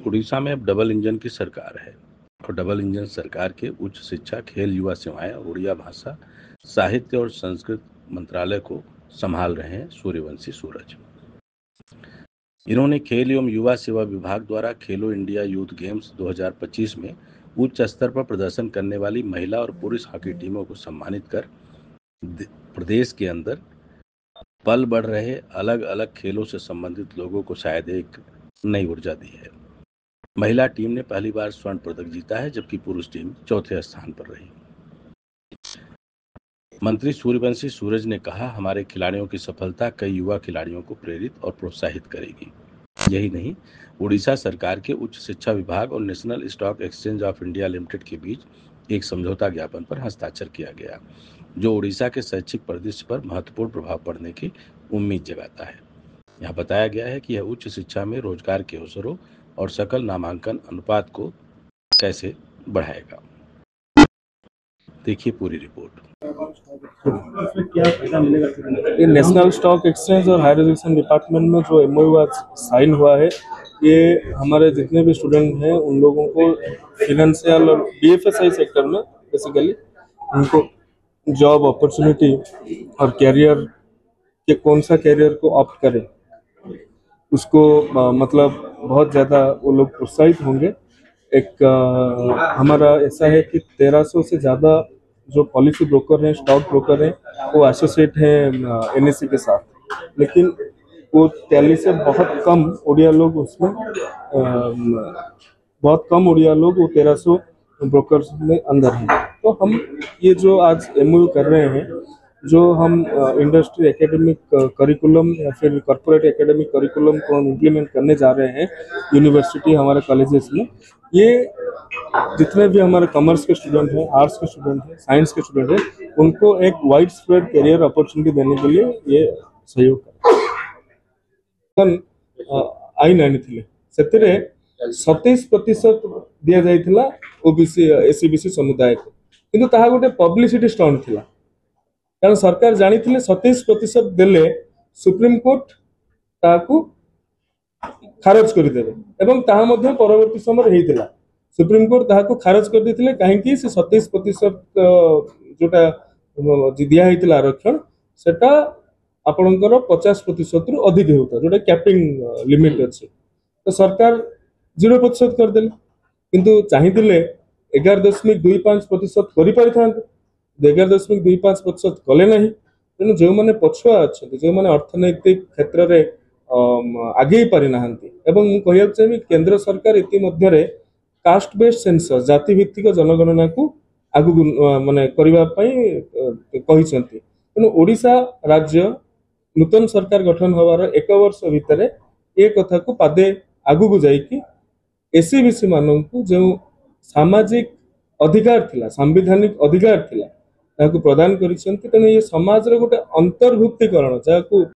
उड़ीसा में अब double engine की सरकार है और डबल इंजन सरकार के उच्च शिक्षा, खेल, युवा सेवाएं, उड़िया भाषा, साहित्य और संस्कृत मंत्रालय को संभाल रहे हैं सूर्यवंशी सूरज। इन्होंने खेल एवं युवा सेवा विभाग द्वारा खेलो इंडिया यूथ गेम्स 2025 में उच्च स्तर पर प्रदर्शन करने वाली महिला और पुरुष हॉकी टीमों को सम्मानित कर प्रदेश के अंदर पल बढ़ रहे अलग अलग खेलों से संबंधित लोगों को शायद एक नई ऊर्जा दी है। महिला टीम ने पहली बार स्वर्ण पदक जीता है, जबकि पुरुष टीम चौथे स्थान पर रही। मंत्री सूर्यवंशी सूरज ने कहा, हमारे खिलाड़ियों की सफलता कई युवा खिलाड़ियों को प्रेरित और प्रोत्साहित करेगी। यही नहीं, उड़ीसा सरकार के उच्च शिक्षा विभाग और national stock exchange of India limited के बीच एक समझौता ज्ञापन पर हस्ताक्षर किया गया, जो उड़ीसा के शैक्षिक परिदृश्य पर महत्वपूर्ण प्रभाव पड़ने की उम्मीद जगाता है। यहाँ बताया गया है कि यह उच्च शिक्षा में रोजगार के अवसरों और सकल नामांकन अनुपात को कैसे बढ़ाएगा। देखिए पूरी रिपोर्ट। क्या फायदा मिलेगा? ये नेशनल स्टॉक एक्सचेंज और हायर एजुकेशन डिपार्टमेंट में जो एमओयू आज साइन हुआ है, ये हमारे जितने भी स्टूडेंट हैं उन लोगों को फिनेंशियल और बीएफएसआई सेक्टर में बेसिकली उनको जॉब अपॉर्चुनिटी और कैरियर के कौन सा कैरियर को ऑप्ट करें उसको मतलब बहुत ज़्यादा वो लोग प्रोत्साहित होंगे। एक हमारा ऐसा है कि 1300 से ज़्यादा जो पॉलिसी ब्रोकर हैं, स्टॉक ब्रोकर हैं, वो एसोसिएट हैं एनएससी के साथ, लेकिन वो टैली से बहुत कम उड़िया लोग उसमें बहुत कम उड़िया लोग वो 1300 ब्रोकर्स में अंदर हैं। तो हम ये जो आज एमओयू कर रहे हैं, जो हम इंडस्ट्री एकेडमिक करिकुलम या फिर कॉर्पोरेट एकेडमिक करिकुलम को हम इम्प्लीमेंट करने जा रहे हैं यूनिवर्सिटी, हमारे कॉलेजेस में, ये जितने भी हमारे कॉमर्स के स्टूडेंट हैं, आर्ट्स के स्टूडेंट हैं, साइंस के स्टूडेंट हैं, उनको एक वाइड स्प्रेड कैरियर अपॉर्चुनिटी देने के लिए ये सहयोग आईन आनी से 27% दिया जाइथिला ओबीसी एससीबीसी समुदाय को, किंतु ताहा गोटे पब्लिसिटी स्टंट थिला, कारण सरकार जानी 27% देले सुप्रीम कोर्ट ताकू खारज कर देबे एवं ताहा मध्ये परवर्ती समय हेइतिला सुप्रीम कोर्ट ताकू खारज कर देथिले काहेकि से 27% जोटा दिया हेइतिला आरक्षण सेटा आपनकर 50% रु अधिक होता, जोटा कैपिंग लिमिट अछि, तो सरकार 0% कर देले, किंतु चाहिथिले 11.25% करि परिथांते, 11.25% कले नहीं। तेणु जो मैंने पछुआ अच्छा, जो मैंने अर्थनैतिक क्षेत्र में आगे पारि नाहांती, एवं मु कहिया चाहिए केंद्र सरकार इतिमध्य कास्ट बेस्ड सेंसस जाति भित्तिक जनगणना को आगु माने करबा पई कहिसंती। तेणु ओडिशा राज्य नूतन सरकार गठन होवार 1 वर्ष भितर ए कथा को पादे आगु को जाइकी एससीबीसी मानन को जो सामाजिक अधिकार थिला, संवैधानिक अधिकार थिला, ताकू प्रदान करिसंती। तेणु ये समाज रे गोटे अंतर्भुक्तिकरण जाकू